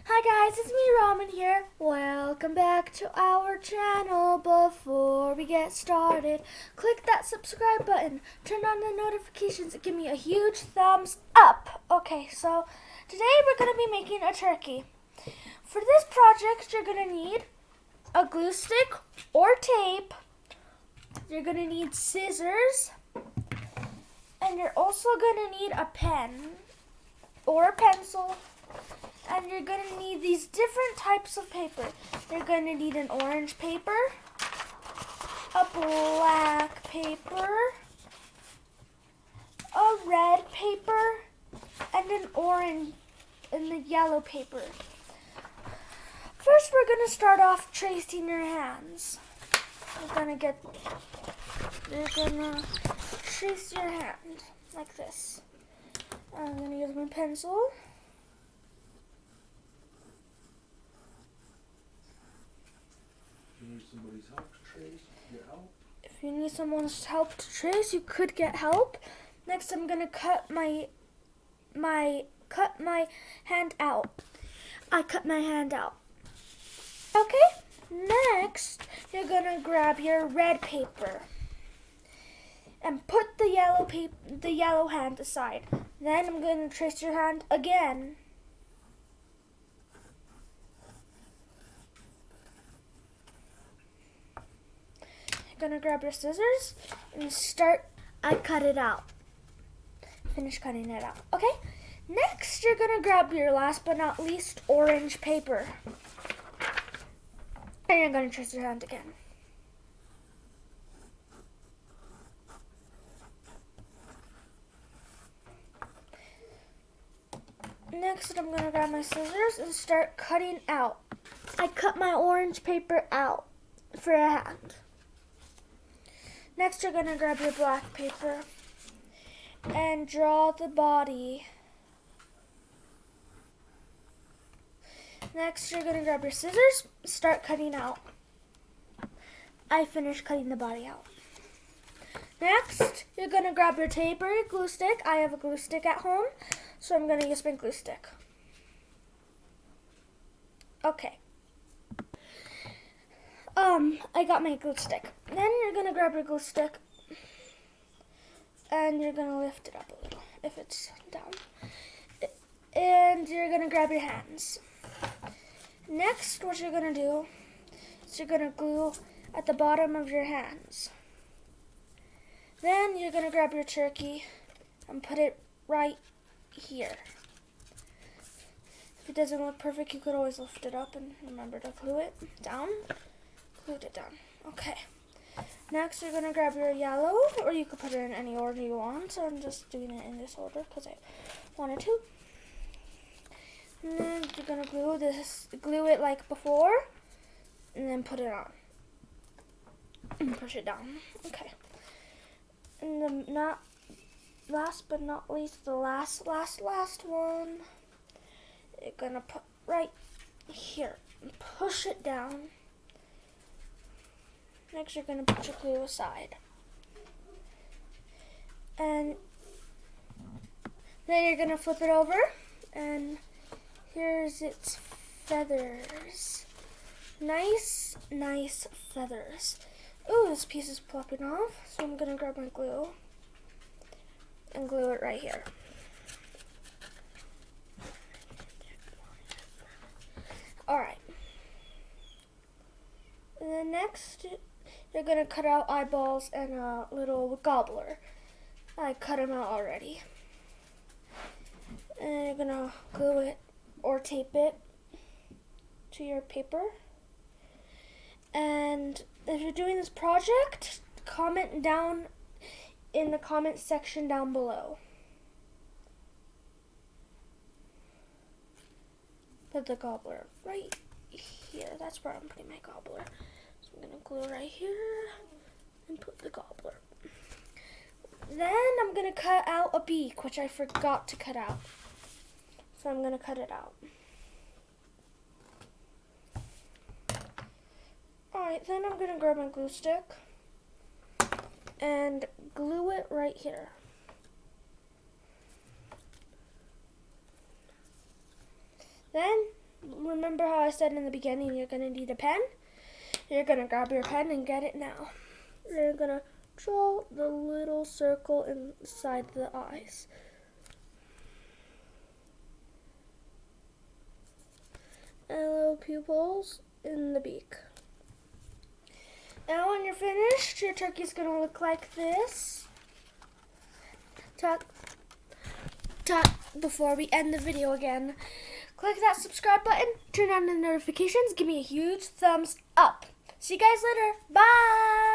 Hi guys, it's me Ramen here. Welcome back to our channel. Before we get started, click that subscribe button, turn on the notifications, and give me a huge thumbs up. Okay, so today we're going to be making a turkey. For this project, you're going to need a glue stick or tape. You're going to need scissors. And you're also going to need a pen or a pencil. And you're going to need these different types of paper. You're going to need an orange paper, a black paper, a red paper, and an orange and the yellow paper. First, we're going to start off tracing your hands. You're going to trace your hand like this. I'm going to use my pencil. If you need somebody's help to trace, get help. If you need someone's help to trace, you could get help. Next, I'm gonna cut my hand out. I cut my hand out. Okay. Next, you're gonna grab your red paper and put the yellow hand aside. Then I'm gonna trace your hand again. Gonna grab your scissors and I cut it out. Finish cutting it out. Okay? Next, you're gonna grab your last but not least orange paper. And you're gonna trace your hand again. Next, I'm gonna grab my scissors and start cutting out. I cut my orange paper out for a hand. Next, you're going to grab your black paper and draw the body. Next, you're going to grab your scissors, start cutting out. I finished cutting the body out. Next, you're going to grab your tape or your glue stick. I have a glue stick at home, so I'm going to use my glue stick. Okay. I got my glue stick. Then you're gonna grab your glue stick and you're gonna lift it up a little if it's down. And you're gonna grab your hands. Next, what you're gonna do is you're gonna glue at the bottom of your hands. Then you're gonna grab your turkey and put it right here. If it doesn't look perfect, you could always lift it up and remember to glue it down. Glued it down. Okay. Next, you're going to grab your yellow, or you could put it in any order you want. So I'm just doing it in this order because I wanted to. And then you're going to glue it like before, and then put it on. And push it down. Okay. And last but not least, the last one, you're going to put right here and push it down. Next, you're going to put your glue aside. And then you're going to flip it over. And here's its feathers. Nice feathers. Ooh, this piece is popping off. So I'm going to grab my glue and glue it right here. Alright. And then next, you're going to cut out eyeballs and a little gobbler. I cut them out already. And you're going to glue it or tape it to your paper. And if you're doing this project, comment down in the comment section down below. Put the gobbler right here. That's where I'm putting my gobbler. I'm going to glue right here and put the gobbler. Then I'm going to cut out a beak, which I forgot to cut out. So I'm going to cut it out. Alright, then I'm going to grab my glue stick and glue it right here. Then remember how I said in the beginning you're going to need a pen? You're going to grab your pen and get it now. You're going to draw the little circle inside the eyes. And little pupils in the beak. Now when you're finished, your turkey's going to look like this. Tuck, tuck, before we end the video again. Click that subscribe button, turn on the notifications, give me a huge thumbs up. See you guys later. Bye!